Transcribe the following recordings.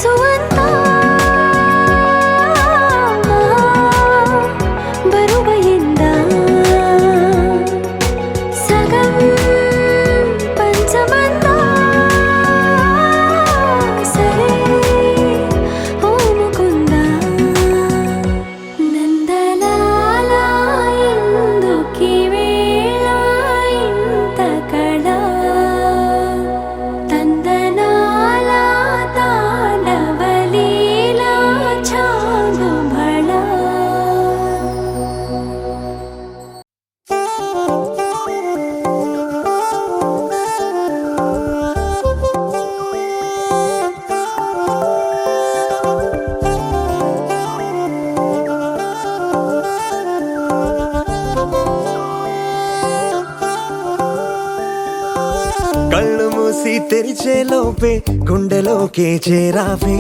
మనసుంతా బరువైందా సగం పంచమంతా సరే ఓముకుందా నందలాల ఎందుకీ వేళ ఇంత కళ తందనాల తాండవలీలా చాగు భళ కళ్ళు మూసి తెరిచే లోపే గుండెలోకే చేరావే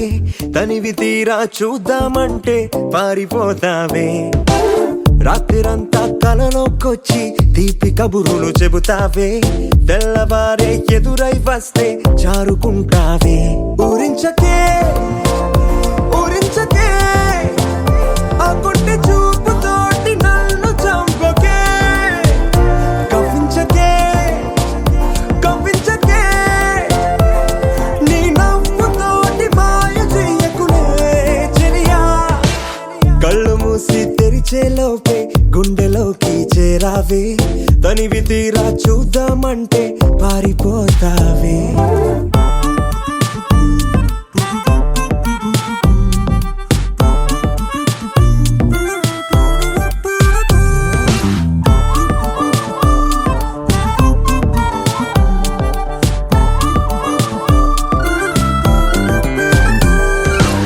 తనివి తీరా చూద్దామంటే పారిపోతావే రాత్రిరంతా కలలోకొచ్చి తీపి కబురులు చెబుతావే తెల్లవారే ఎదురై వస్తే జారుకుంటావే ఊరించకే ఊరించకే ఆ కొట్టి చూపుతోటి నన్ను చంపకే కవ్వించకే కవ్వించకే నీ నవ్వుతోటి మాయ చెయ్యకులే చెలియా కళ్ళు మూసి తెరిచే లోపే గుండెలోకి చేరావే తనివి తీరా చూద్దామంటే పారిపోతావే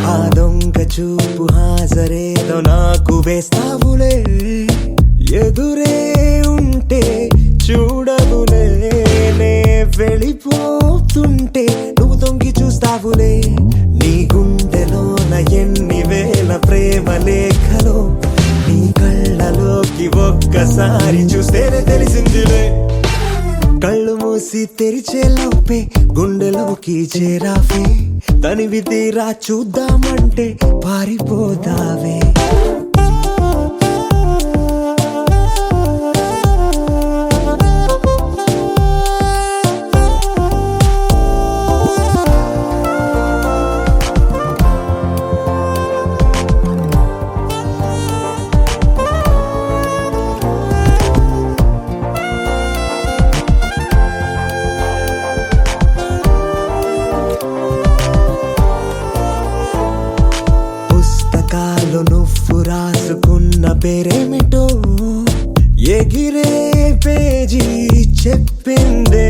ఆ దొంగ చూపు హాజరేదో నాకు వేస్తావులే ఎదురే ఉంటే చూడవులే నే వెళ్ళిపోతుంటే నువ్వు తొంగి చూస్తావులే నీ గుండెలోన ఎన్ని వేల ప్రేమ లేఖలో నీ కళ్ళలోకి ఒక్కసారి చూస్తేనే తెలిసిందిలే కళ్ళు మూసి తెరిచే లోపే గుండెలోకి చేరావే తనివి తీరా చూద్దామంటే పారిపోతావే పుస్తకాలు నువ్వు రాసుకున్న పేరేమిటో ఎగిరే పేజీ చెప్పిందే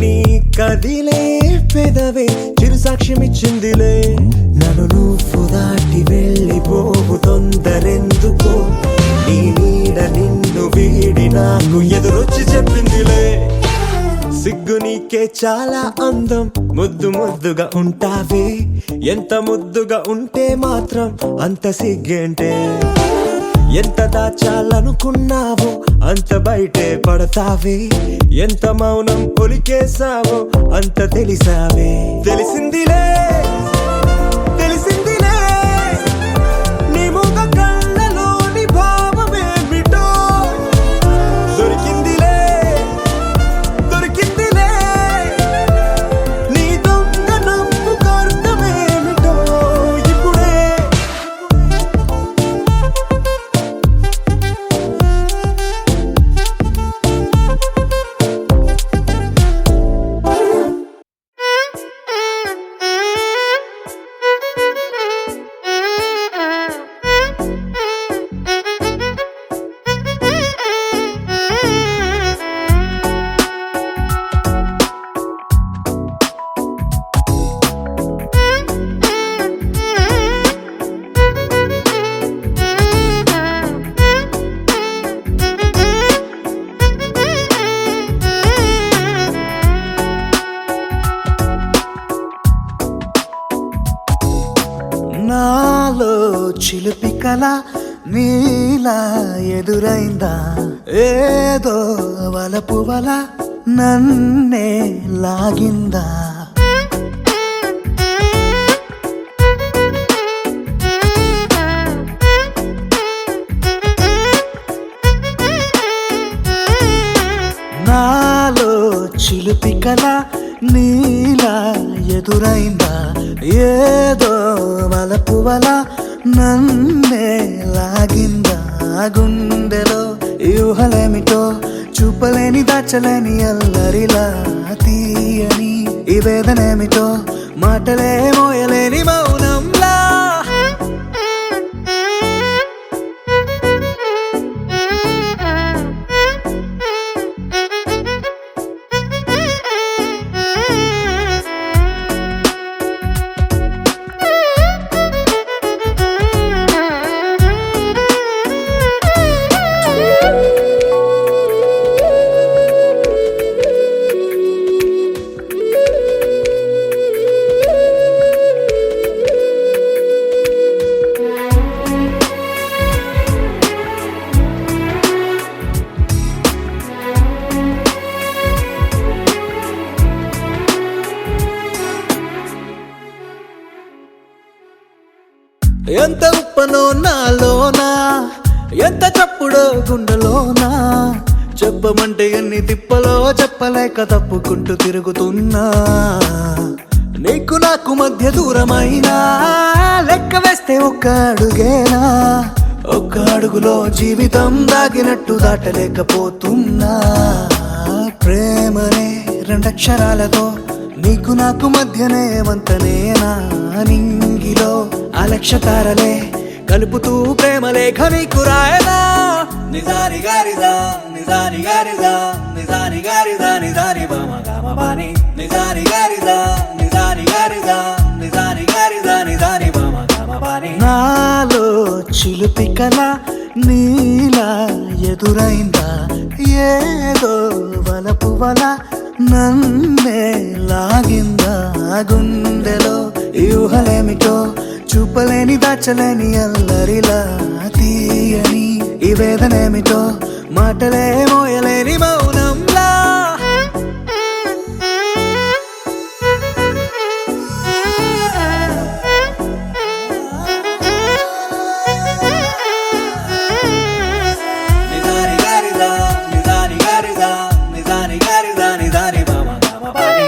నీ కదిలే పెదవే చిరు సాక్ష్యమిచ్చిందిలే నన్ను నువ్వు దాటి వెళ్ళిపోవు తొందరెందుకో నీ నీడ నిన్ను వీడి నాకు ఎదురొచ్చి చెప్పిందిలే సిగ్గు నీకే చాలా అందం ముద్దు ముద్దుగా ఉంటావే ఎంత ముద్దుగా ఉంటే మాత్రం అంత సిగ్గేంటే ఎంత దాచాలనుకున్నావో అంత బయటే పడతావే ఎంత మౌనం ఒలికేసావో అంత తెలిసావే తెలిసిందిలే తెలిసిందిలే నీ ముఖ కళ్ళలోని భావమేమిటో దొరికిందిలే దొరికిందిలే నీ దొంగ నవ్వు అర్థమేమిటో ఇప్పుడే నాలో చిలిపి కల నీలా ఎదురైందా ఏదో వలపు వల నన్నే లాగిందా ఎదురైందా ఏదో వలపు వల నన్నే లాగిందా గుండెలో ఊహలేమిటో చూపలేని దాచలేని అల్లరిలా తీయని ఈ వేదనేమిటో మాటలే మోయలేని మౌనంలా ఎంత ఉప్పనో నాలోనా ఎంత చప్పుడో గుండెలోనా చెప్పమంటే ఎన్ని తిప్పలో చెప్పలేక తప్పుకుంటూ తిరుగుతున్నా నీకు నాకు మధ్య దూరమైనా లెక్క వేస్తే ఒక్క అడుగేనా ఒక్క అడుగులో జీవితం దాగినట్టు దాటలేకపోతున్నా ప్రేమనే రెండక్షరాలతో నీకు నాకు మధ్యనే వంతనేనా నింగిలో అలక్షతారలే కలుపుతూ ప్రేమ లేఖ నీకు రాయనా నిజాని గారిదా నిజాని గారిదా నిజాని గారిదా నిజాని బామ గామ బాని నిజాని గారిదా నిజాని గారిదా నిజాని గారిదా నిజాని బామ గామ బాని నాలో చిలుపి కల నీలా ఎదురైందా ఏదో వలపు వల నన్నే లాగిందా గుండెలో ఊహలేమిటో చూపలేని దాచలేని అల్లరిలా తీయని ఈ వేదనేమిటో మాటలే మోయలేని మౌనంలా నిజాని గారిదా నిజాని గారిదా నిజాని గారిదా నిజాని బామ గామ బాని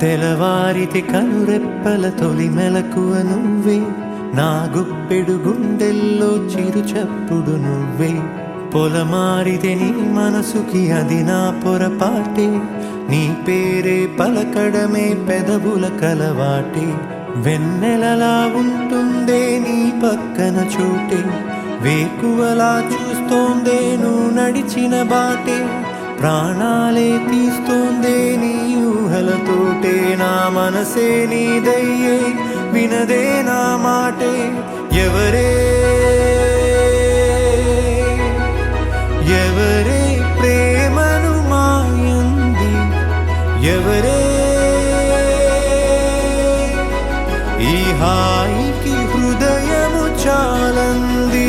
తెలవారితి కనురెప్పల తొలి మెలకువ నువ్వే నా గుప్పెడు గుండెల్లో చిరు చప్పుడు నువ్వే పొలమారితే నీ మనసుకి అది నా పొరపాటే నీ పేరే పలకడమే పెదవుల కలవాటే వెన్నెలలా ఉంటుందే నీ పక్కన చోటే వేకువలా చూస్తోందే నువ్వు నడిచిన బాటే ప్రాణాలే తీస్తోందే నీ ఊహలతోటే నా మనసే నీదయ్యే వినదే నా మాటే ఎవరే ఎవరే ప్రేమను మాయంది ఎవరే ఈ హాయికి హృదయము చాలంది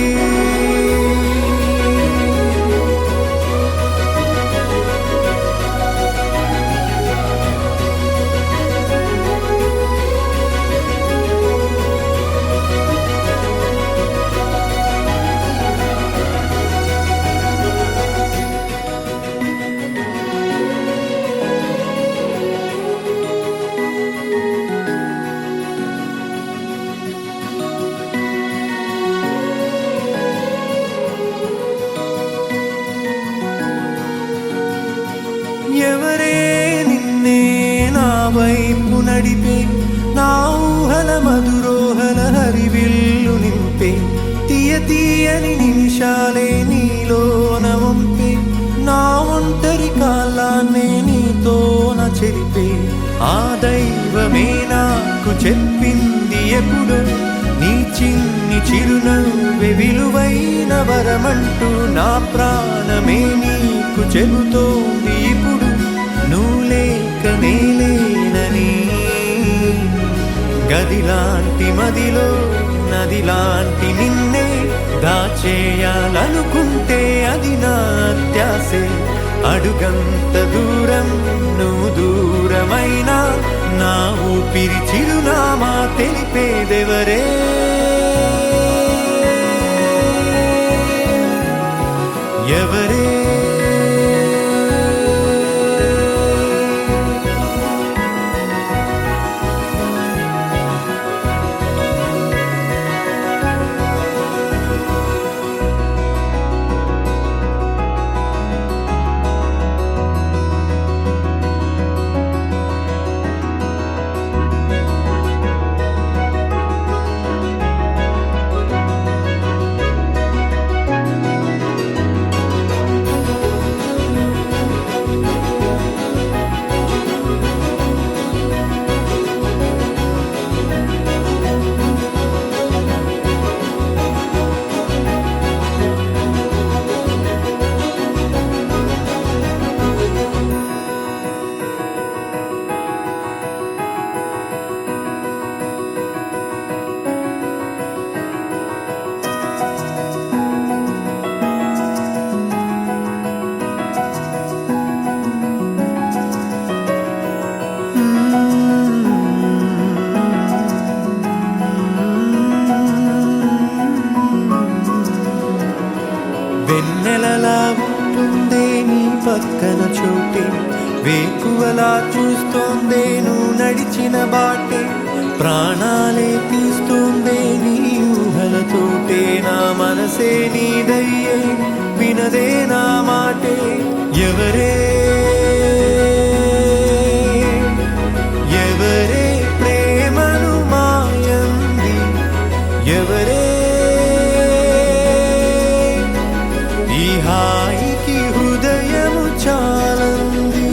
ఎవరే నిన్నే నా వైపు నడిపే నా ఊహల మధురోహల హరివిల్లు నింపే తీయ తీయని నిమిషాలే నీలోన వంపే నా ఒంటరి కాలాన్నే నీతోన చెరిపే ఆ దైవమే నాకు చెప్పింది ఎప్పుడు నీ చిన్ని చిరునవ్వె విలువైన వరమంటూ నా ప్రాణమే నీకు చెబుతోంది ఇప్పుడు నువ్వు లేక నేలేనని గదిలాంటి మదిలో నదిలాంటి నిన్నే దాచేయాలనుకుంటే అది నా అత్యాసే. అడుగంత దూరం నువ్వు దూరమైనా నా ఊపిరి చిరునామా తెలిపేదెవరే? ఎవరే? వెన్నెలలా ఉంటుందే నీ పక్కన చోటే, వేకువలా చూస్తోందే నువ్వు నడిచిన బాటే, ప్రాణాలే తీస్తోందే నీ ఊహలతోటే. నా మనసే నీదయ్యే వినదే నా మాటే. ఎవరే? ఎవరే ప్రేమను మాయంది? ఎవరే ఈ హాయికి హృదయము చాలంది?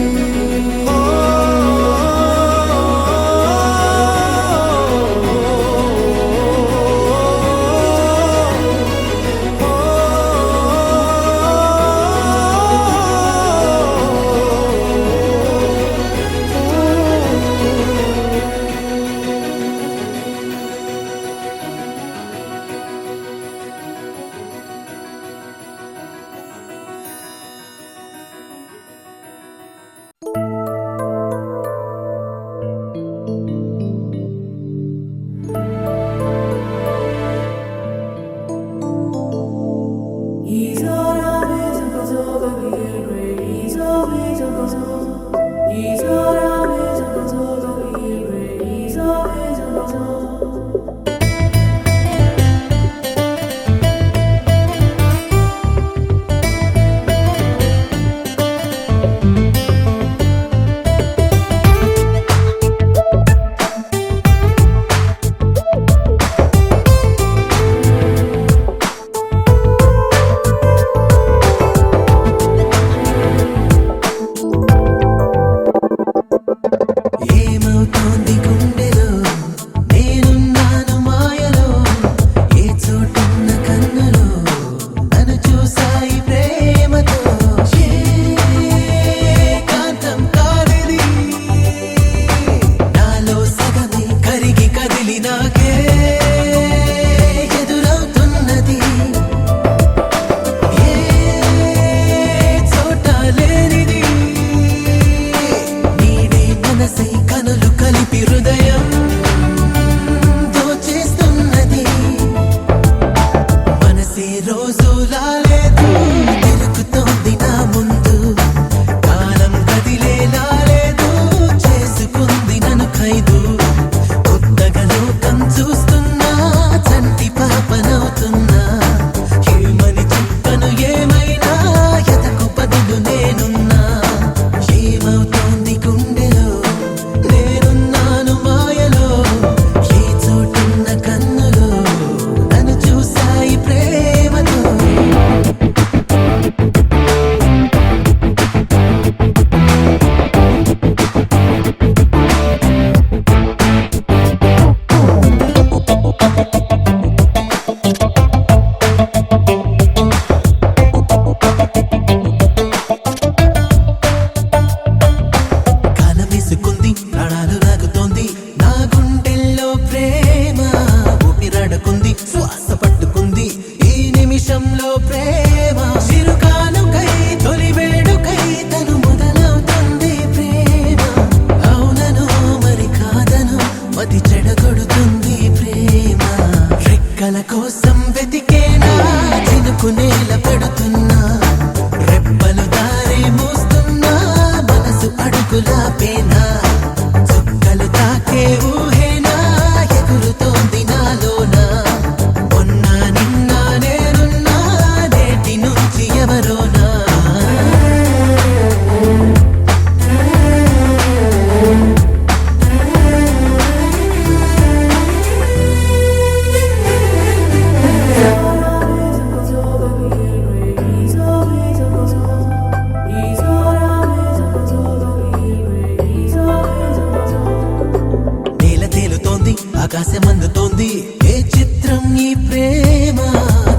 ఆకాశమందుతోంది ఏ చిత్రం ఈ ప్రేమ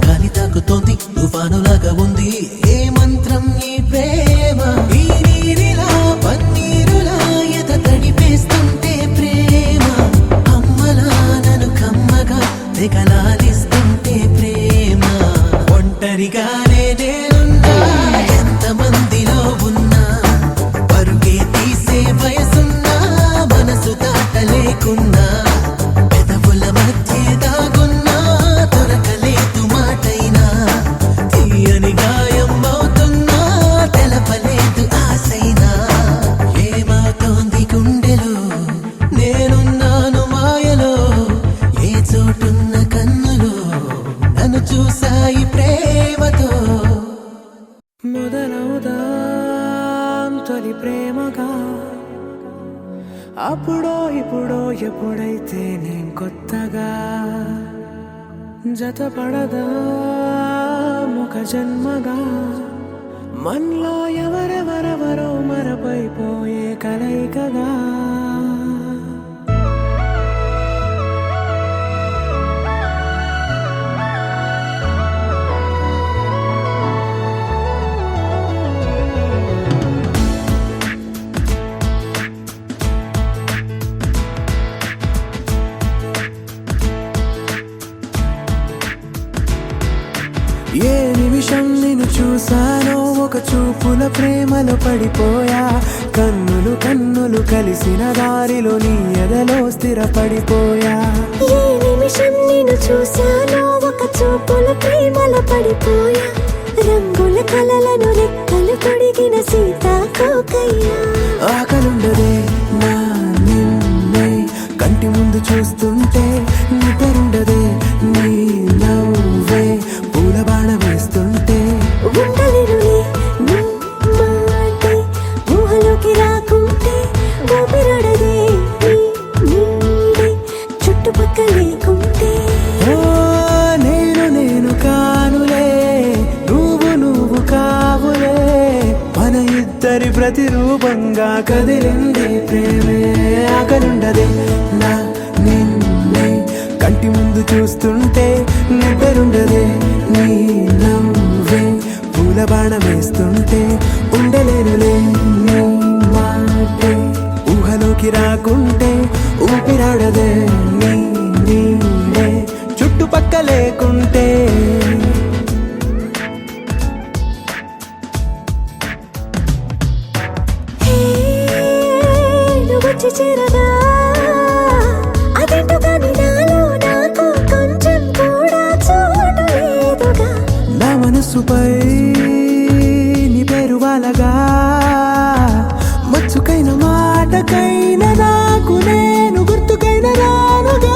గాలి తాకుతోంది తుఫానులాగా ఉంది ఏ మంత్రం ఈ ప్రేమ ఈ నీరిలా పన్నీరులా ఎద తడిపేస్తుంటే ప్రేమ అమ్మలా నన్ను కమ్మగా తెగలాలిస్తుంటే ప్రేమ ఒంటరిగానే నేనున్నా ఎంతమందిలో ఉన్నా పరుగే తీసే వయసున్నా మనసు దాటలేకున్నా పెదవుల మధ్య దాగున్నా దొరకలేదు మాటైనా తీయని గాయం అవుతున్నా తెలపలేదు ఆసైనా ఏమవుతోంది గుండెలో నేనున్నాను మాయలో ఏ చోటున్న కన్నులో నన్ను చూసాయి ప్రేమతో మొదలవుదాం తొలి ప్రేమగా అప్పుడో ఇప్పుడో ఎప్పుడైతే నేను కొత్తగా జతపడదా ముఖ జన్మగా మనలో ఎవరెవరెవరో మరపైపోయే కలయికగా ఏ నిమిషం నిన్ను చూసానో ఒక చూపుల ప్రేమలో పడిపోయా కన్నులు కన్నులు కలిసిన దారిలో నీ ఎదలో స్థిరపడిపోయా ఏ నిమిషం నిన్ను చూశానో ఒక చూపుల ప్రేమలో పడిపోయా రంగుల కలలను రెక్కలు తొడిగిన సీతాకోకయ్యా ఆకలుండదే నా నిన్నే కంటి ముందు చూస్తుంటే నిద్రుండదే నీ నవ్వే పూల బాణ వేస్తుంటే ఉండలేనులే నీ మాటే ఊహలోకి రాకుంటే ఊపిరాడదే నీ నీడే చుట్టుపక్కల లేకుంటే ఓ నేను కానులే నువ్వు కావులే మన ఇద్దరి ప్రతిరూపంగా కదిలింది ప్రేమే ఆకలుండదే నా నిన్నే కంటి ముందు చూస్తుంటే నిద్రుండదే నీ నవ్వే పూల బాణ వేస్తుంటే ఉండలేనులే నీ మాటే ఊహలోకి రాకుంటే ఊపిరాడదే నీ నీడే చుట్టుపక్క లేకుంటే హే నువ్వు వచ్చి చేరగా అదేంటో కానీ నాలో నాకు కొంచెం కూడా చోటు లేదుగా నా మనసుపై నీ పేరు వాలగా మచ్చుకైన మాటకైన నాకు నేను గుర్తుకైన రానుగా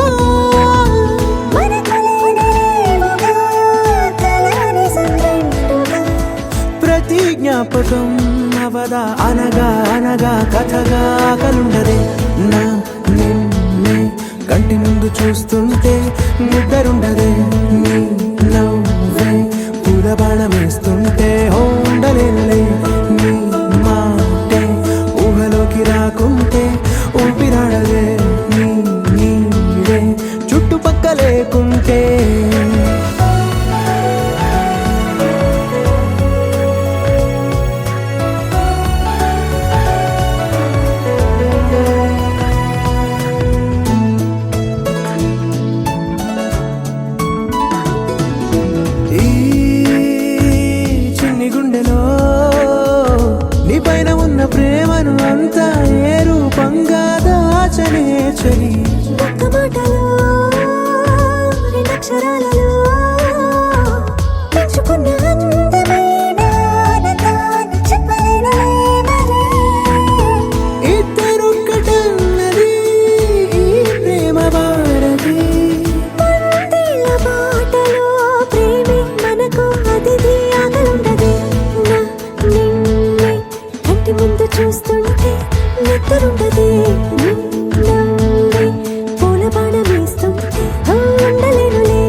మనకులేనివేమోగా కలని సంగంటుగా ప్రతి జ్ఞాపకం అవదా అనగా అనగా కథగా కలుండదే నా నిన్నే కంటి ముందు చూస్తుంటే నిద్రుండదే నీ నవ్వే పూల బాణ వేస్తుంటే ఉండలేనులే నీ మాటే ఊహలోకి రాకుంటే ఊపిరాడదే నీ నీడే చుట్టుపక్క లేకుంటే ఈ చిన్ని గుండెలో నీ పైన ఉన్న ప్రేమను అంతా ఏ రూపంగా దాచనే చలి ఒక్క మాటలో రెండక్షరాలలో పెంచుకున్న అందమైన ఆనందాన్ని చెప్పలేనులే మరి. ఇద్దరొక్కటన్నది ఈ ప్రేమ భారతి వందేళ్ల బాటలో ప్రేమే మనకు అతిథి ఆకలుండదే నా నిన్నే కంటి ముందు చూస్తుంటే నిద్రుండదే నీ నవ్వే పూల బాణ వేస్తుంటే ఉండలేనులే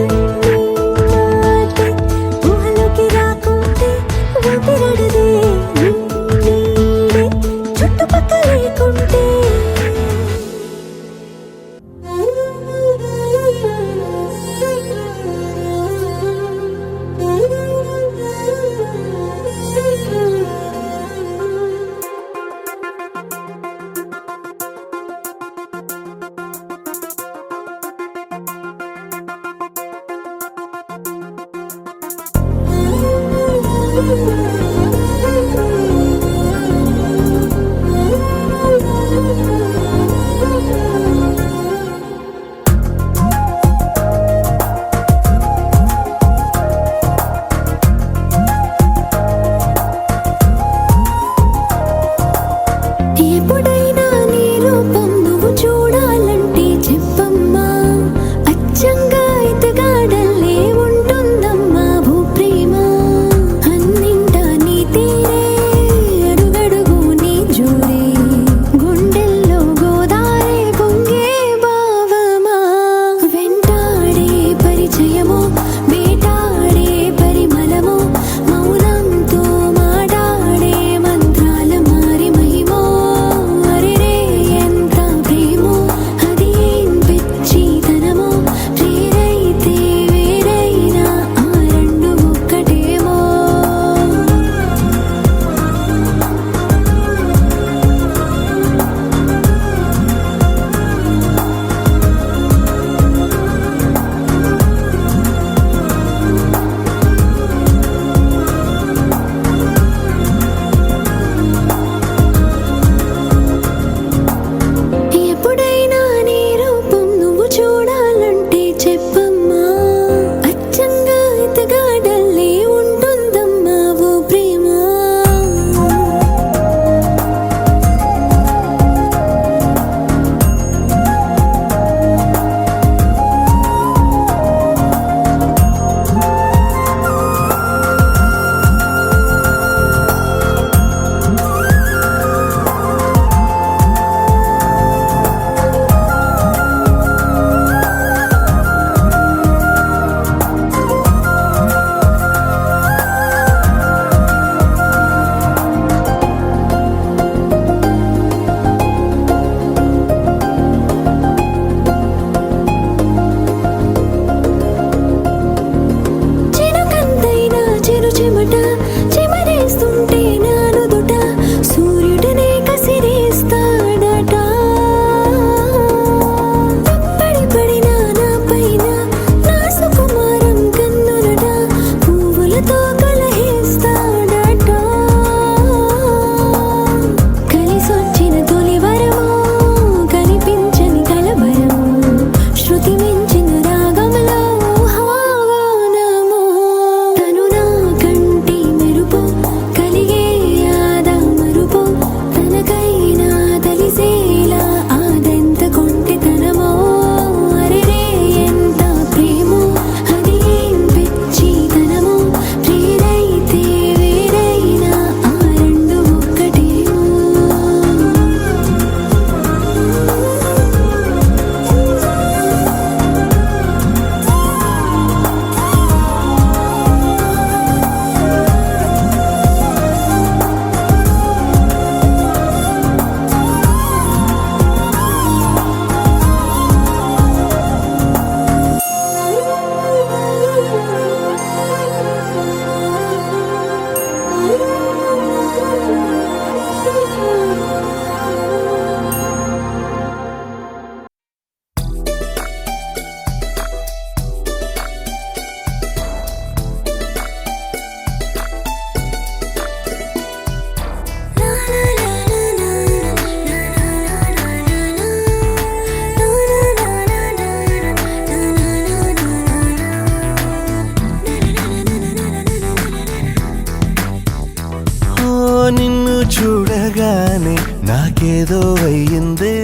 నిన్ను చూడగానే నాకేదో అయ్యిందే,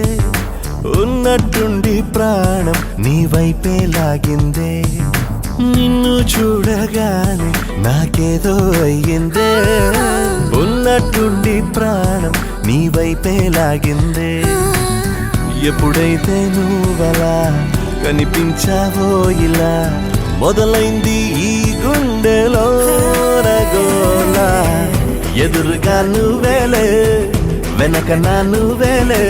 ఉన్నట్టుండి ప్రాణం నీ వైపే లాగిందే. నిన్ను చూడగానే నాకేదో అయ్యిందే, ఉన్నట్టుండి ప్రాణం నీ వైపే లాగిందే. ఎప్పుడైతే నువ్వలా కనిపించావో ఇలా మొదలైంది ఈ గుండెలో రగోలా. ఎదురుగా నువ్వేలే, వెనక నా నువ్వేలే,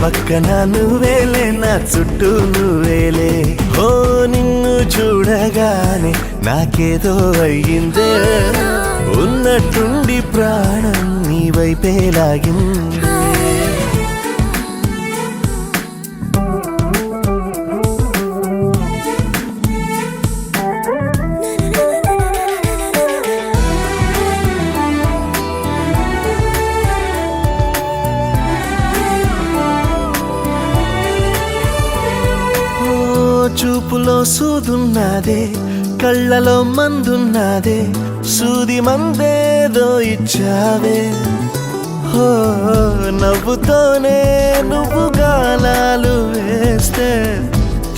పక్కన నువ్వేలే, నా చుట్టూ నువ్వేలే. ఓ నిన్ను చూడగానే నాకేదో అయ్యిందే, ఉన్నట్టుండి ప్రాణం నీ వైపే లాగిందే. చూపులో సూదున్నదే, కళ్ళలో మందున్నదే, సూది మందేదో ఇచ్చావే. హో నవ్వుతోనే నువ్వు గాలాలు వేస్తే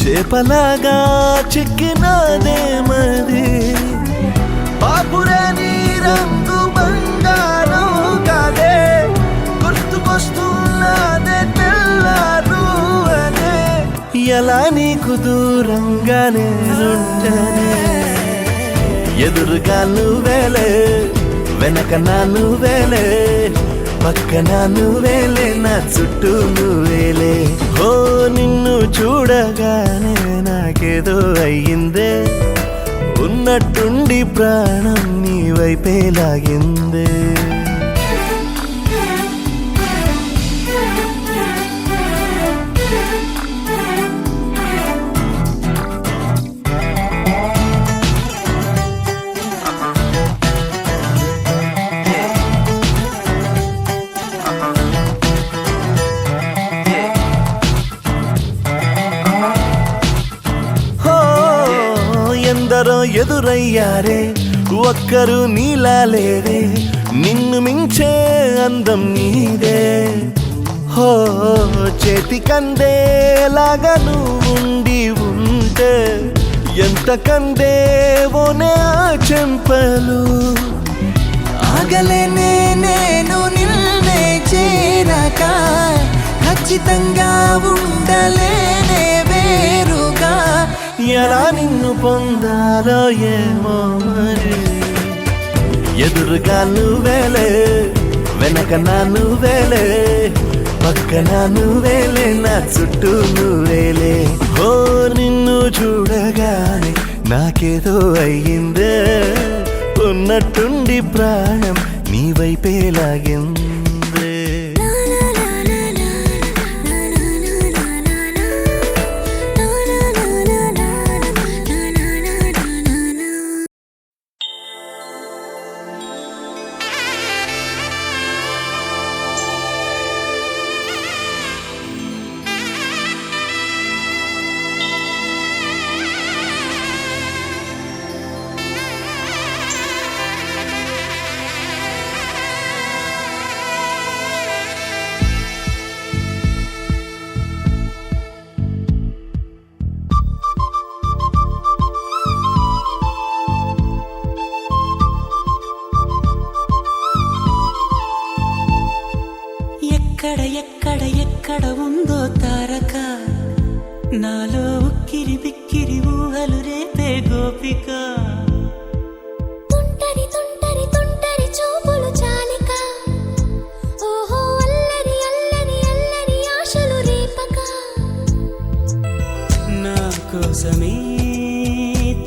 చేపలాగా చిక్కినాదే మది. పాపురే నీ రంగు బంగారం కాదే, గుర్తుకొస్తున్నదే తెల్లారు అనే. ఎలా నీకు దూరంగానే ఉండనే, ఎదురుగా నువ్వేలే, వెనక నా నువ్వేలే, పక్కన నువ్వేలే, నా చుట్టూ నువ్వేలే. ఓ నిన్ను చూడగానే నాకేదో అయ్యిందే, ఉన్నట్టుండి ప్రాణం నీ వైపే లాగిందే. ఎందరో ఎదురయ్యారే, ఒక్కరు నీలా లేరే, నిన్ను మించే అందం నీదే. హో చేతికందేలాగా నువ్వుండి ఉంటే ఎంత కందేవోనే ఆ చెంపలు. ఆగలేనే నేను నిన్నే చేరక, ఖచ్చితంగా ఉండలేనే వేరుగా. ఎలా నిన్ను పొందాలో ఏమో మరి. ఎదురుగా నువ్వేలే, వెనక నా నువ్వేలే, పక్కన నువ్వేలే, నా చుట్టూ నువ్వేలే. ఓ నిన్ను చూడగానే నాకేదో అయ్యిందే, ఉన్నట్టుండి ప్రాణం నీ వైపే లాగిందే. ఎక్కడ ఎక్కడ ఎక్కడ ఉందో తారక, నాలో ఉక్కిరి బిక్కిరి ఊహలు రేపే గోపిక. తుంటరి తుంటరి తుంటరి చూపులు చాలిక, ఓహో అల్లరి అల్లరి అల్లరి ఆశలు రేపక. నా కోసమే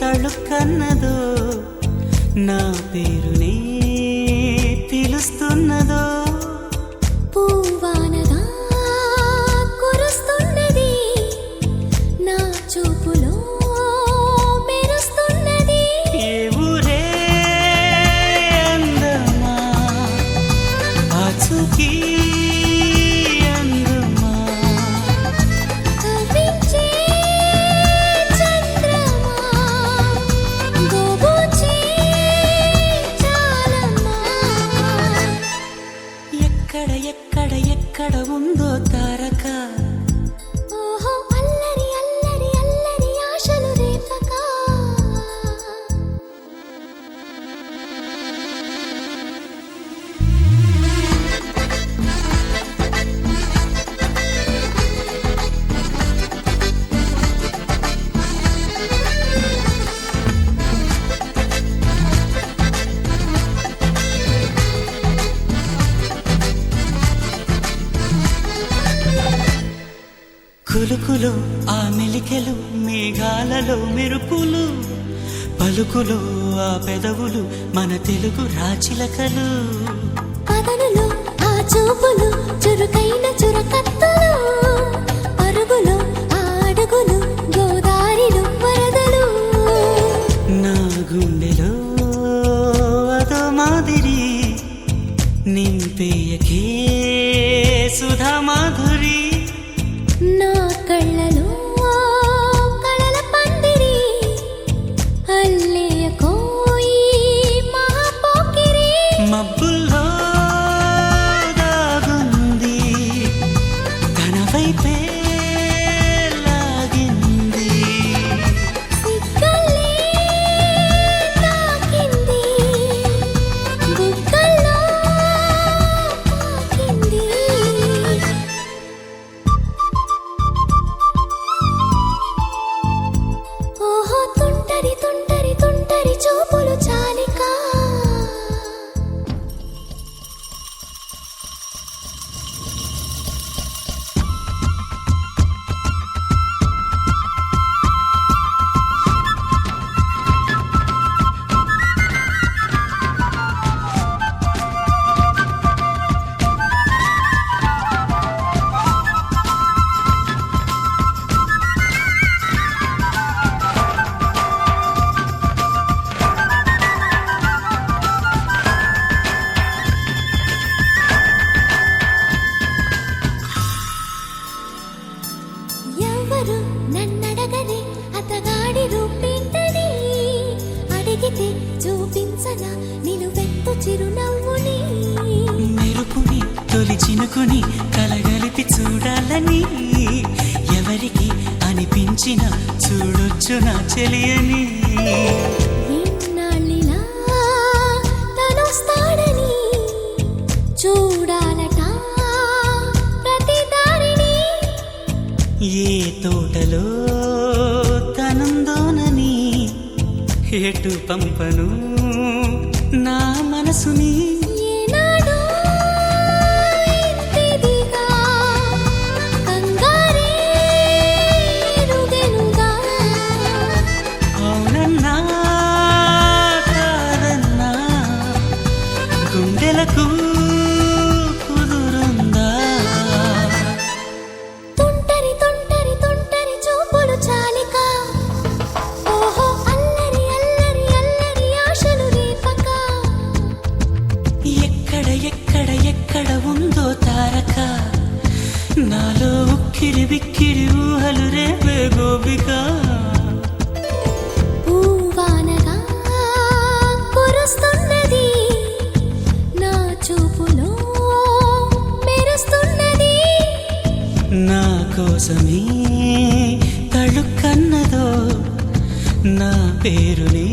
తళుక్కన్నదో, నా పేరునే పిలుస్తున్నదో. పూవానగా కురుస్తున్నది, నా చూపులో మెరుస్తున్నది. ఏ ఊరే అందమా, ఆచూకీ అందమా. కవ్వించే చంద్రమా, గోబూచే చాలమ్మా. ఎక్కడ ఎక్కడ ఎక్కడ ఉందో తారక ఓహో అల్లరి అల్లరి అల్లరి ఆశలు రేపక కులుకులు ఆ మెలికెలు మేఘాలలో మెరుపులు పలుకులు ఆ పెదవులు మన తెలుగు రాచిలకలు పదనులు ఆ చూపులు చురుకైన చురకత్తలు పరుగులు ఆ అడుగులు గోదారిలు వరదలు నా గుండెలో అదో మాదిరి నింపేయకే సుధా మాధురి నా కళ్ళలో కళల పందిరి అల్లేయ కోయి మహాపోకిరి మబ్బుల్లో దాగుంది తన వైపే లాగింది సిగ్గలే తాకింది బుగ్గల్లో తాకింది ఓహో తుంటరి తుంటరి తుంటరి చూపులు చాలిక ఎవరు నన్నడగని అతగాడి రూపేంటని అడిగితే చూపించన నిలువెత్తు చిరునవ్వుని మెరుపుని తొలి చినుకుని కలగలిపి చూడాలని ఎవరికి అనిపించిన చూడొచ్చు నా చెలియని ఇన్నాళ్ళిలా తనొస్తాడని చూడాలట ప్రతి దారిని ఏ తోటలో తనందోనని ఎటు పంపను నా మనసుని ఏనాడో ఇంతిదిగా కంగారే ఎరుగెనుగా అవునన్నా కాదన్నా గుండెలకు కుదురుందా తుంటరి తుంటరి తుంటరి చూపులు చాలిక ఓహో అల్లరి అల్లరి అల్లరి ఆశలు రేపక ఎక్కడ ఎక్కడ ఎక్కడ ఉందో తారక నాలో ఉక్కిరి బిక్కిరి ఊహలు రేపే గోపిక పూవానగా కురుస్తున్నది నా చూపులో మెరుస్తున్నది నా కోసమే తళుక్కన్నదో నా పేరునే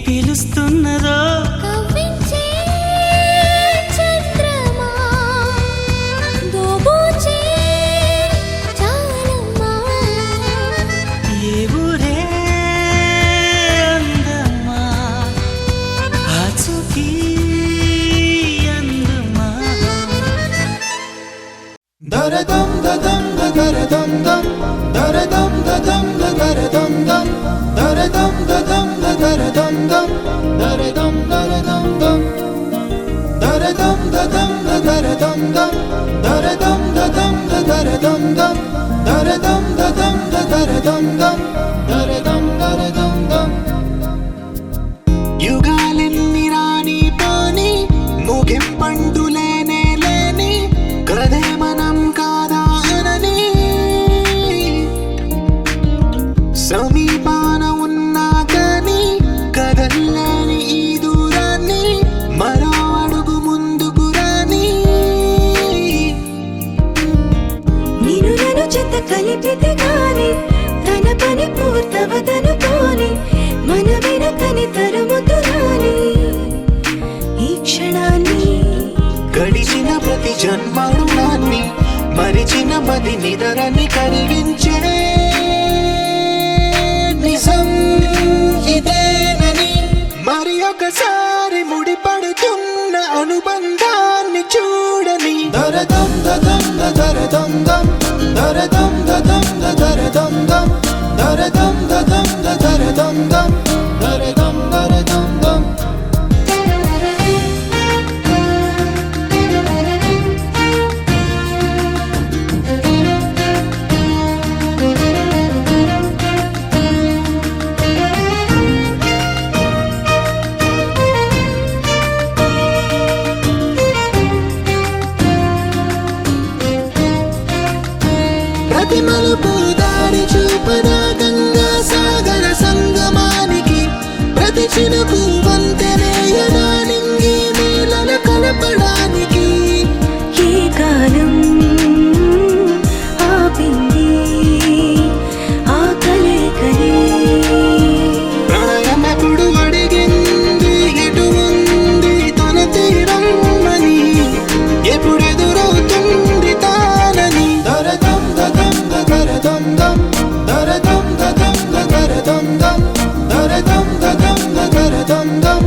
పిలుస్తున్నదో కవ్వించే చంద్రమా దోబూచే చాలమ్మా ఏ ఊరే అందమ్మా ఆచూకీ అందమ్మా దరదం దదం దరదం దం దరదం దదం దరదం దం దరదం దదం దరదం దం దరదం దరదం దం దరదం దదం దరదం దం దరదం దదం దరదం దం దరదం దదం దరదం దం దరదం దరదం దం యుగాలెన్ని రాని పోని ముగింపంటూ లేనే లేని కథే మనం కాదా అనని సమీపాన ఉన్నా కానీ కదల్లేని ఈ దూరాన్ని మరో అడుగు ముందుకు రాని ప్రతి జన్మరుణాన్ని మరిచిన మది నిదరని కరిగించే నిజం ఇదేనని మరి ఒకసారి ముడిపడుతున్న అనుబంధాన్ని చూడని దరదం దదం దరదం దం దరదం దదం దరదం దం దరదం దదం దరదం దం దరదం దరదం దం ప్రతి మలుపు దారి చూపదా గంగా సాగర సంగమానికి ప్రతి చినుకు వంతెనేయదా నింగి నేలల కలపడానికి ఈ కాలం ఆపింది ఆ కలయికని ప్రణయమెప్పుడు అడిగింది ఎటు ఉంది తన తీరం అని ఎప్పుడెదురవుతుంది తానని దరదం దదం దరదం దం దరదం దదం దరదం దం దరదం దదం దరదం దం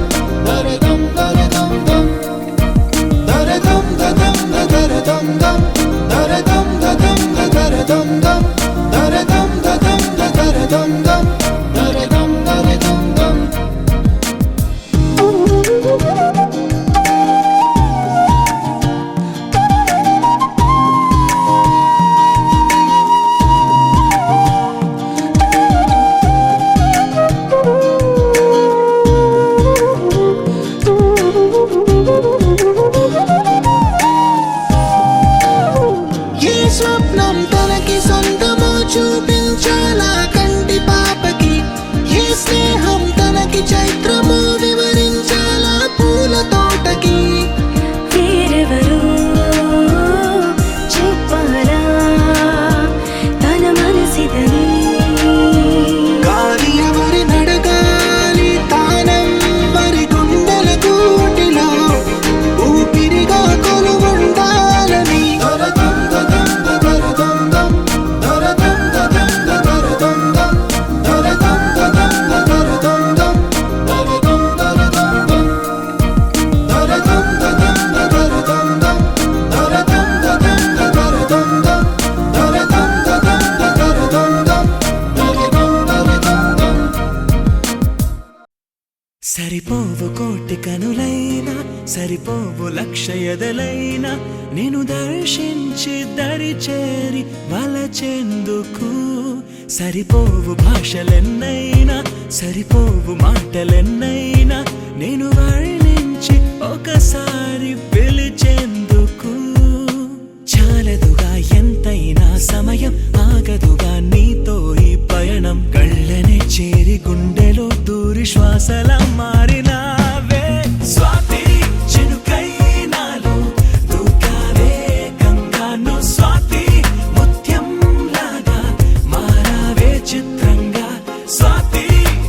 దరదం దరదం దం దరదం దదం దరదం దం దరదం దదం దరదం దం దరదం దదం దరదం దం దరదం దరదం దం ఏ స్వప్నం తనకి సొంతమో చూపించాలా కంటి పాపకి ఏ స్నేహం తనకి చైత్రమో వివరించాలా పూల తోటకి వేరెవరో చెప్పాలా తన మనసిదని గాలి ఎవరి నడగాలి తానం వరి గుండెల కూటిలో ఊపిరిగా కొలువుండాలని దరదం దదం దరదం దం దరదం దదం దరదం దం దరదం దదం దరదం దం దరదం దరదం దం దరదం దదం దరదం దం దరదం దదం దరదం దం దరదం దదం దరదం దం దరదం దరదం దం సరిపోవు కోటి కనులైనా సరిపోవు లక్ష ఎదలైనా నేను దర్శించి దరి చేరి వలచెందుకు సరిపోవు భాషలెన్నైనా సరిపోవు మాటలెన్నైనా నేను వర్ణించి ఒకసారి పిలిచేందుకు చాలదుగా ఎంతైనా సమయం ఆగదుగా నీతో ఈ పయనం కళ్ళనే చేరి గుండెలో దూరి శ్వాసల మారినావే స్వాతి చినుకై నాలో దూకావే గంగాను స్వాతి ముత్యం లాగా మారావే చిత్రంగా స్వాతి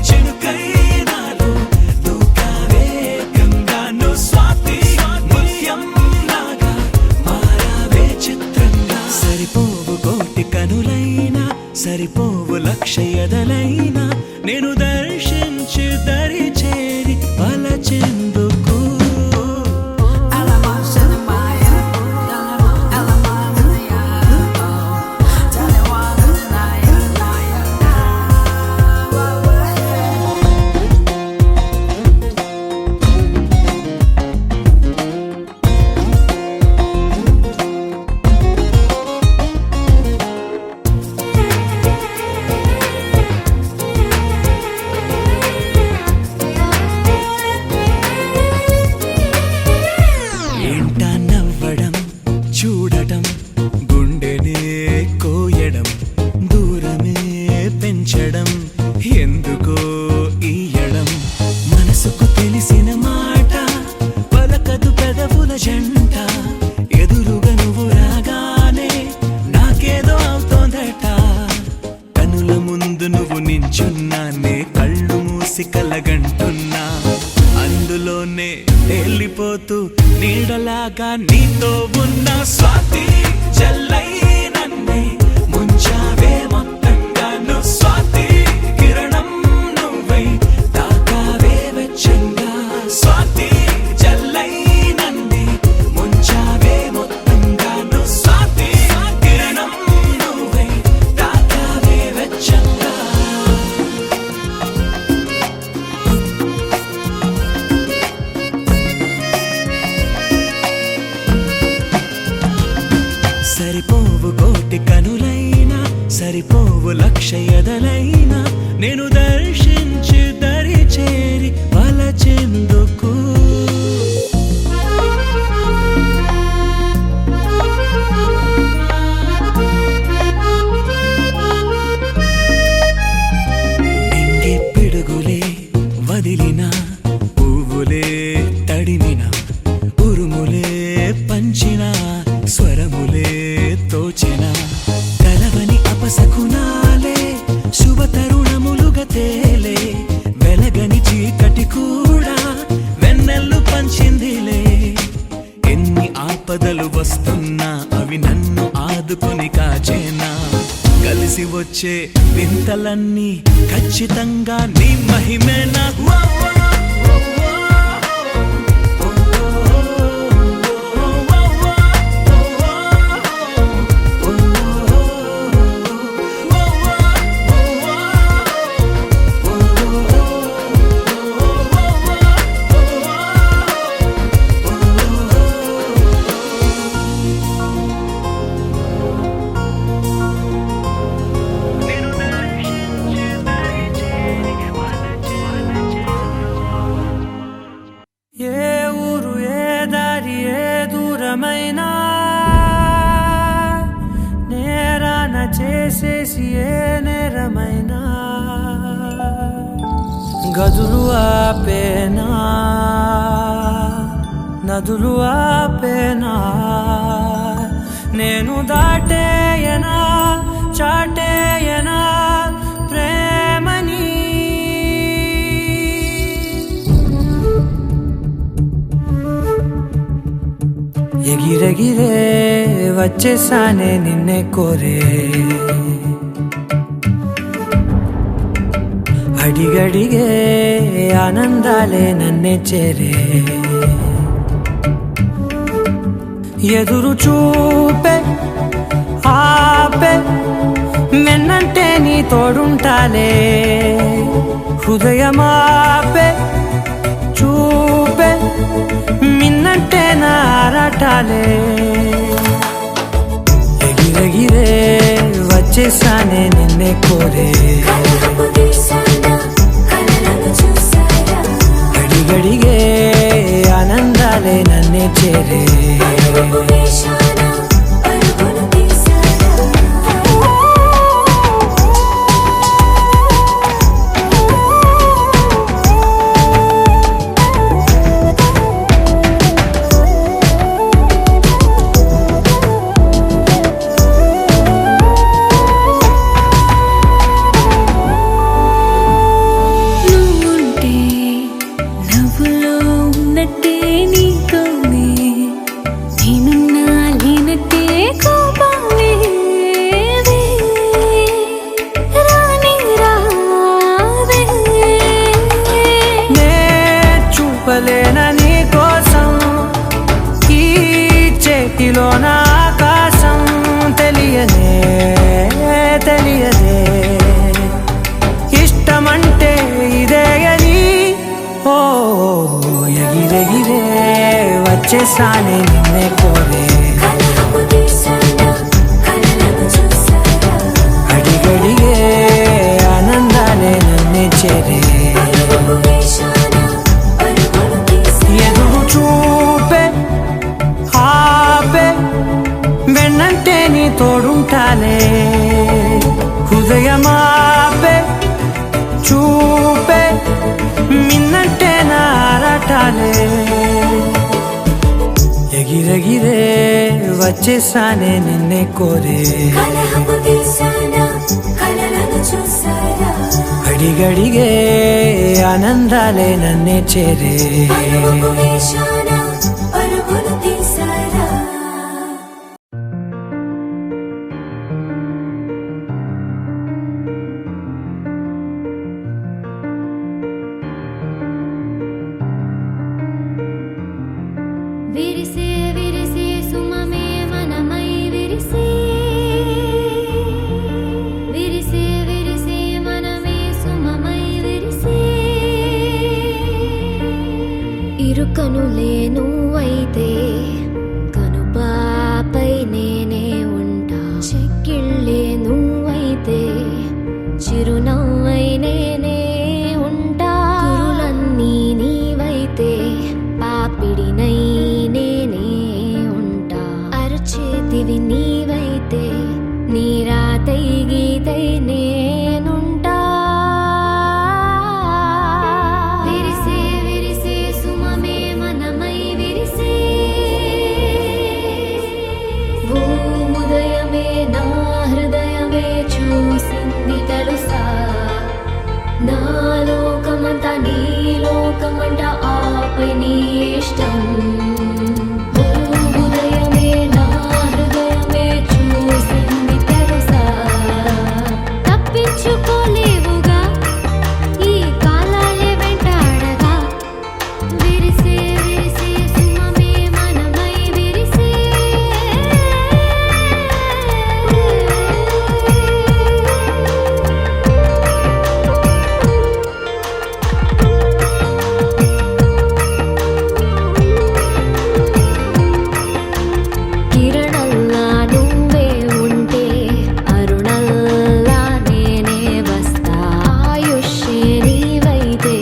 చినుకై నాలో దూకావే గంగాను స్వాతి ముత్యం లాగా మారావే చిత్రంగా సరిపోవు కోటి కనులైనా సరిపోవు లక్ష ఎదలైనా నేను దర్శించి దరి చేరి వలచెందుకు ఏంటా నవ్వడం చూడటం గుండెనే కోయడం దూరమే పెంచడం ఎందుకో ఈయడం మనసుకు తెలిసిన మాట పలకదు పెదవుల జంట ఎదురుగా నువ్వు రాగానే నాకేదో అవుతోందట కనుల ముందు నువ్వు నించున్నానే కళ్ళు మూసి కలగంటున్నా అందులోనే తేలిపోతూ నీడల తేనెలాగా నీతో ఉన్న స్వాతి జల్లై నన్నే ముంచావే మొత్తంగా నువ్వు స్వాతి కిరణం నువ్వై తాకావే వెచ్చంగా స్వాతి జల్లై నన్నే ముంచావే మొత్తంగా నువ్వు స్వాతి కిరణం నువ్వై తాకావే వెచ్చంగా సరిపోవు కోటి కనులైనా సరిపోవు లక్ష ఎదలైనా నేను దర్శించి దరి చేరి వలచెందుకు నింగి పిడుగులే వదిలిన పువ్వులే తడిమిన ఉరుములే పంచిన స్వరములే తోచిన కలవని అపశకునాలే శుభ తరుణములుగా తేలే వెలగని చీకటి కూడా వెన్నెల్లు పంచిందిలే ఎన్ని ఆపదలు వస్తున్నా అవి నన్ను ఆదుకొని కాచేనా కలిసి వచ్చే వింతలన్నీ ఖచ్చితంగా నీ మహిమేనా ఏ ఊరు ఏ దారి ఏ దూరమైనా నేరాన చేసేసి ఏ నేరమైనా గదులు ఆపేనా నదులు ఆపేనా నేను దాటేయనా చాటేయనా ప్రేమని ఎగిరెగిరే వచ్చేసానే నిన్నే కోరే అడిగడిగే ఆనందాలే నన్నే చేరే ఎదురు చూపే ఆపే మెన్నంటే నీ తోడుంటాలే హృదయమాపే చూపే మిన్నంటే నారాటాలే ఎగిరెగిరే వచ్చేసానే నిన్నే కోరే అడిగడిగే ఆనందాలే నన్నే చేరే నువ్వుంటే నవ్వులో ఉన్నట్టే నీతోనే నేనున్నా లేనట్టే కోపమే రాని రావే నే చూపలేన నీ కోసం ఈ చేతిలో నా ఆకాశం తెలియదే తెలియదే ఇష్టమంటే ఇదే అని ఓ ఎగిరెగిరే వచ్చేసానే నిన్నే కోరే అడిగడిగే ఆనందాలే నన్నే చేరే ఎదురు చూపే ఆపే వెన్నంటే నీ తోడుంటాలే హృదయమాపే చూపే మిన్నంటే నారాటాలే ఎగిరెగిరే వచ్చేసానే నిన్నే కోరే అడిగడిగే ఆనందాలే నన్నే చేరే పరుగులు తీసానా ఆపై నీ ఇష్టం ఉదయమే నా హృదయమే చూసింది తెలుసా తప్పించుకోలేవుగా ఈ కాలాలే వెంటాడగా విరిసే విరిసే సుమమే మనమై విరిసే కిరణల్లా నువ్వే ఉంటే అరుణల్లా నేనే వస్తా ఆయుష్షే నీవైతే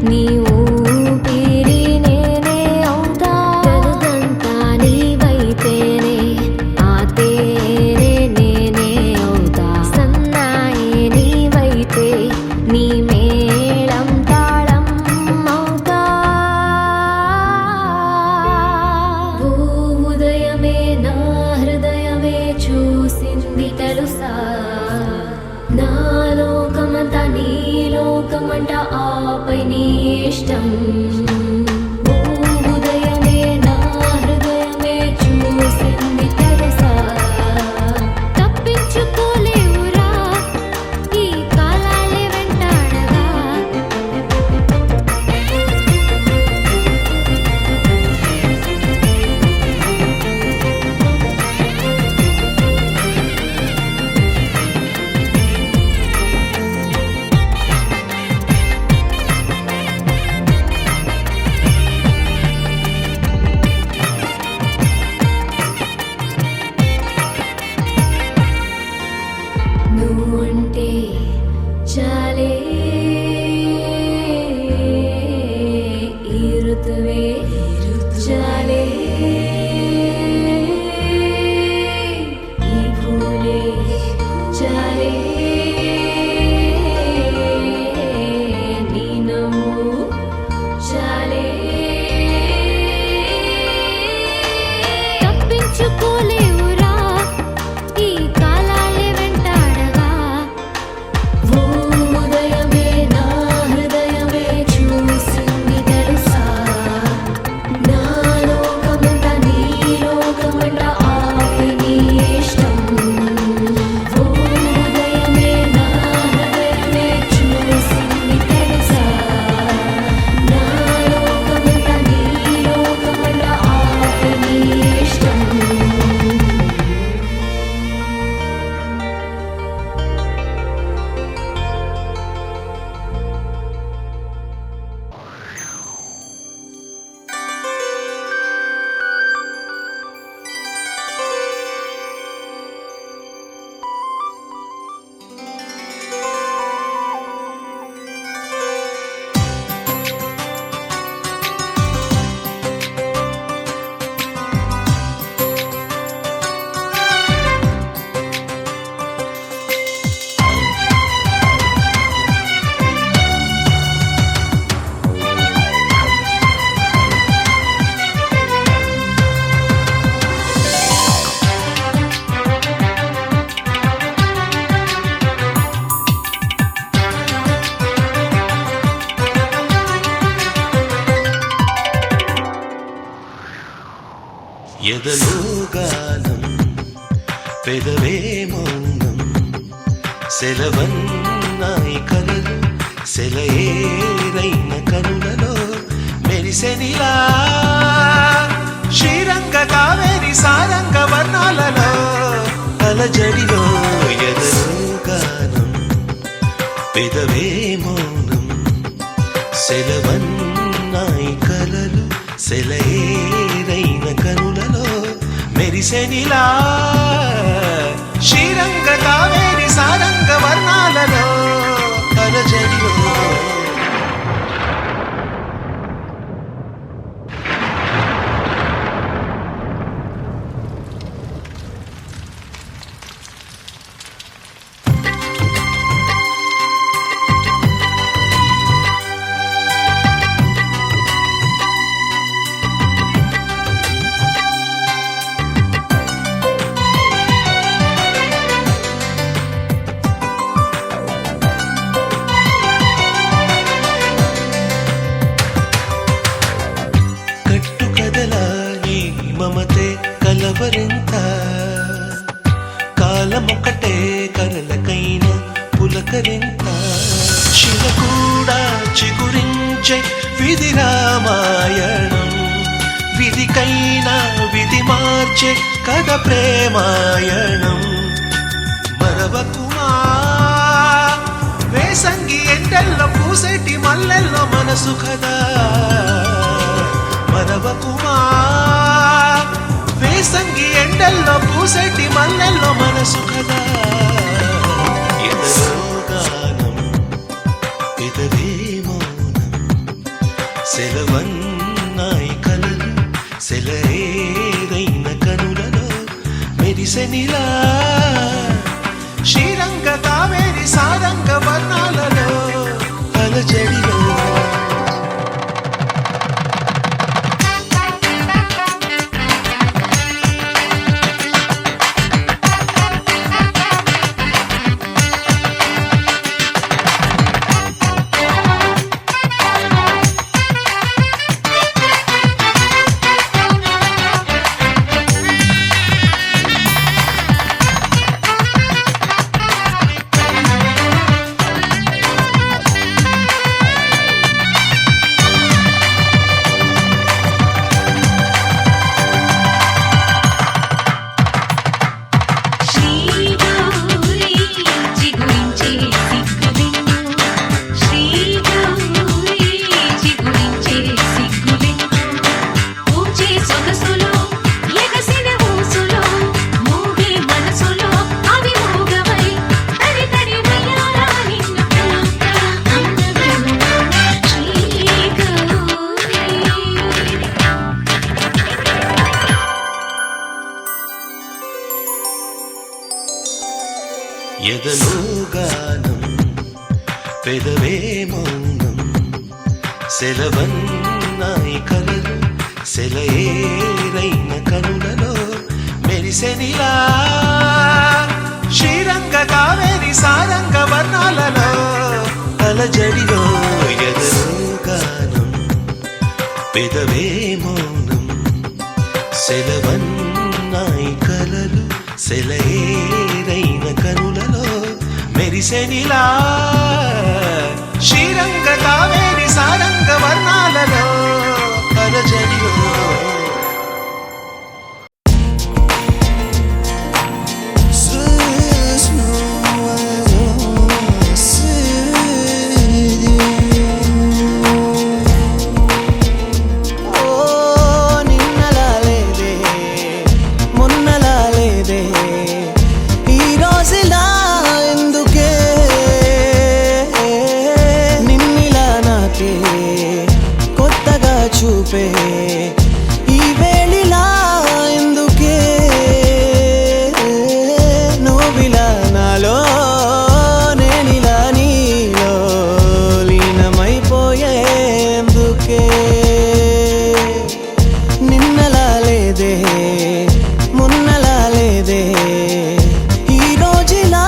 నీ ఊపిరి నేనే అవుతా జగదంతా నీవైతేనే ఆ తేనే నేనే అవుతా సన్నాయి నీవైతే నీ మేళం తాళం అవుతా ఉదయమే నా హృదయమే చూసింది తెలుసా నా లోకమంతా నీ లోకమంట ఆపై నీ ఇష్టం ఉదయమే నా హృదయమే చూసింది తెలుసా తప్పించుకోలేవురా ఈ కాలాలే వెంటాడగా నువ్వుంటే చాలే ఈ ఋతువే చాలే ఈ పూలే చాలే నీ నవ్వు చాలే తప్పించుకోలేవురా ఈ కాలాలే వెంటాడగా ఉదయమే నా హృదయమే చూసింది తెలుసా నా లోకమంతా నీ లోకమంట ఆపై నీ ఇష్టం ఉదయమే నా హృదయమే చూసింది తెలుసా నా లోకమంతా నీ లోకమంట ఆపై నీ ఇష్టం ఎదలో గానం పెదవే మౌనం సెలవన్నాయి కలలు సెలయేరైన కనులలో మెరిసెనిలా శ్రీరంగ కావేరి సారంగ వర్ణాలలో అలజడిలో ఎదలో గానం పెదవే మౌనం సెలవన్నాయి కలలు సెలయేరైన కనులలో మెరిసెనిలా శ్రీరంగ కావేరి సారంగ వర్ణాలలో అలజడిలో కలవరింత కాలమొకటే కరలకైన పులకరింత శిల కూడా చిగురించే విధి రామాయణం విధికైనా విధి మార్చే కథ ప్రేమాయణం మరవకుమా వేసంగి ఎండల్లో పూసేటి మల్లెల్లో మనసు కదా మరవకుమా వేసంగి ఎండల్లో పూసేటి మల్లెల్లో మనసు కదా ఎదలో గానం పెదవే మౌనం సెలవన్నాయి కలలు సెలయేరైన కనులలో మెరిసెనిలా శ్రీరంగ కావేరి సారంగ వర్ణాలలో అలజడిలో ఎదలో గానం పెదవే మౌనం సెలవన్నాయి కలలు సెలయేరైన కనులలో మెరిసెనిలా శ్రీరంగ కావేరి సారంగ వర్ణాలలో అలజడిలో ఎదలో గానం పెదవే మౌనం సెలవన్నాయి కలలు సెలయేరైన కనులలో మెరిసెనిలా శ్రీరంగ కావేరి సారంగ వర్ణాలలో అలజడిలో చూపే ఈ వేళిలా ఎందుకే నువ్విలా నాలో నేనిలా నీలో లీనమైపోయేందుకే నిన్నలా లేదే మొన్నలా లేదే ఈ రోజులా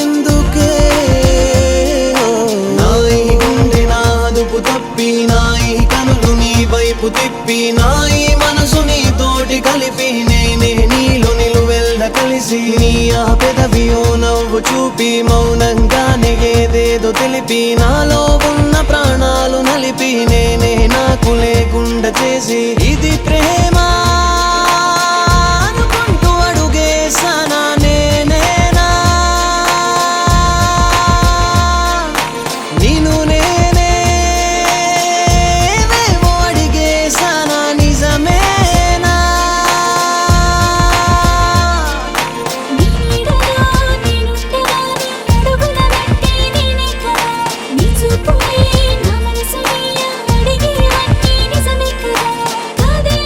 ఎందుకే నాయి గుండె నాదుపు తప్పి నాయి కనులు నీ వైపు తిప్పి నాయి మనసు నీ తోటి కలిపి నేనే నీలో నిలువెల్ల కలిసి నీ ఆ పెదవియో నవ్వు చూపి మౌనంగానే ఏదేదో తెలిపి నాలో ఉన్న ప్రాణాలు నలిపి నేనే నాకు లేకుండా చేసి ఇది ప్రేమ అనుకుంటూ అడుగేసానా నేనేనా నిన్ను చూపులే నా మనసుని అడిగే అన్నీ నిజమే కదా కాదే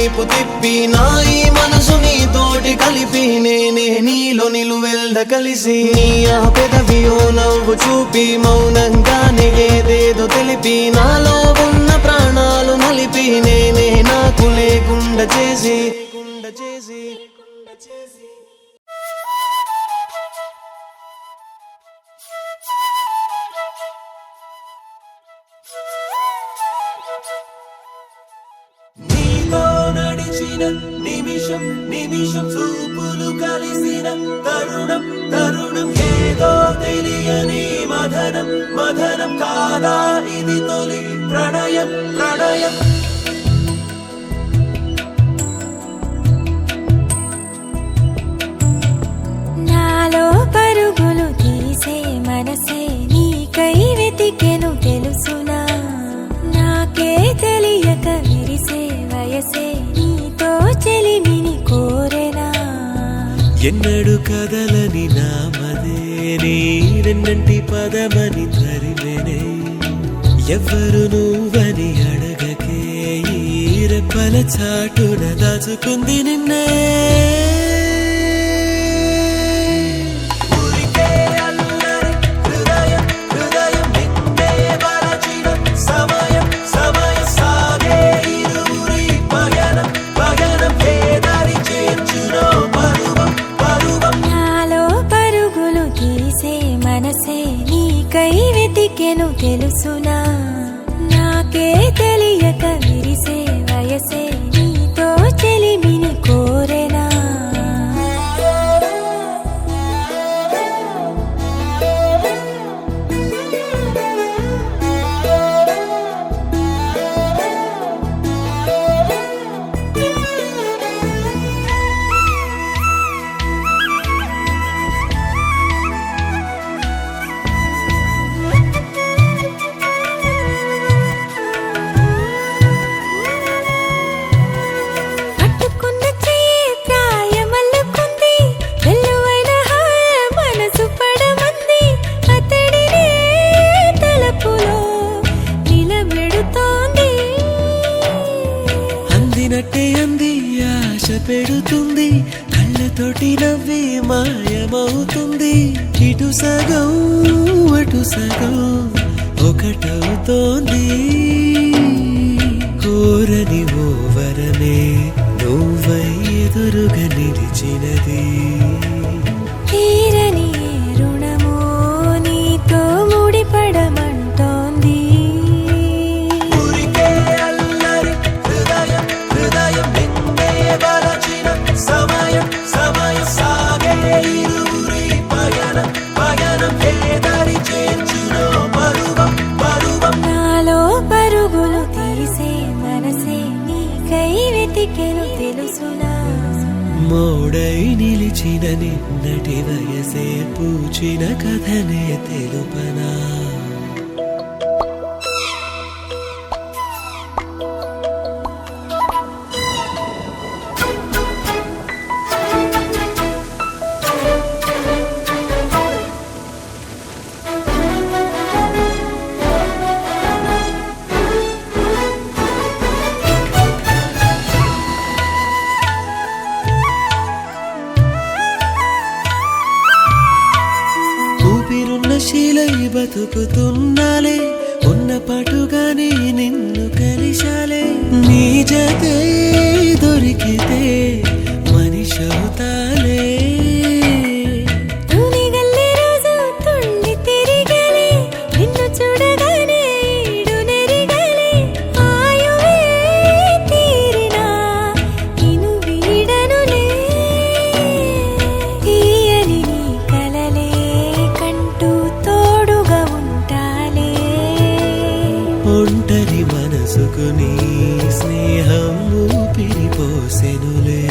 వైపు తిప్పి నా ఈ మనసు నీతోటి కలిపి నేనే నీలో నిలువెల్ద కలిసి నీ ఆ పెదవియో నవ్వు చూపి మౌనంగానే ఏదేదో తెలిపి నాలో ఉన్న ప్రాణాలు నలిపి నేనే నాకు లేకుండా చేసి నీతో నడిచిన నిమిషం నిమిషం చూపులు కలిసిన తరుణం తరుణం ఏదో తెలియని మదనం మదనం కాదా ఇది తొలి ప్రణయం ప్రణయం నాలో పరుగులు తీసే మనసే నీకై వెతికెను తెలుసునా నాకే తెలియక విరిసే వయసే నీతో చెలిమిని కోరెనా ఎన్నడు కదలని నామదే నీరెన్నంటి పదమని తరిమెనే ఎవ్వరు నువ్వని అడగకే ఈ రెప్పల చాటున దాచుకుంది నిన్నే నీకై వెతికెను తెలుసునా నాకే తెలియక విరిసే వయసే నీతో చెలిమిని కోరెనా పెడుతుంది కళ్ళతోటి నవ్వి మాయమవుతుంది ఇటు సగం అటు సగం ఒకటవుతోంది కోరని ఓ వరమే నువ్వై ఎదురుగా నిలిచినది తీరని రుణమో నీతో ముడిపడమంటోంది సమయం సమయం సాగే ఇరువురి పయనం పయనం ఏదరి చేర్చునో పరువం పరువం నాలో పరుగులు తీసే మనసే నీకై వెతికెను తెలుసునా మోడై నిలిచిన నిన్నటి వయసే పూచిన కథనే తెలుపనా శీలై బతుకుతున్నాలే ఉన్న పాటుగానే నిన్ను కలిశాలే నీ జతే దొరికితే మనిషి అవుతాలే నిన్ను చూడగానే ఈడు నెరిగలే ఆయువే తీరినా నిన్ను వీడనులే తీయని నీ కలలే కంటూ తోడుగా ఉంటాలే ఒంటరి మనసుకు నీ స్నేహం ఊపిరి పోసెనులే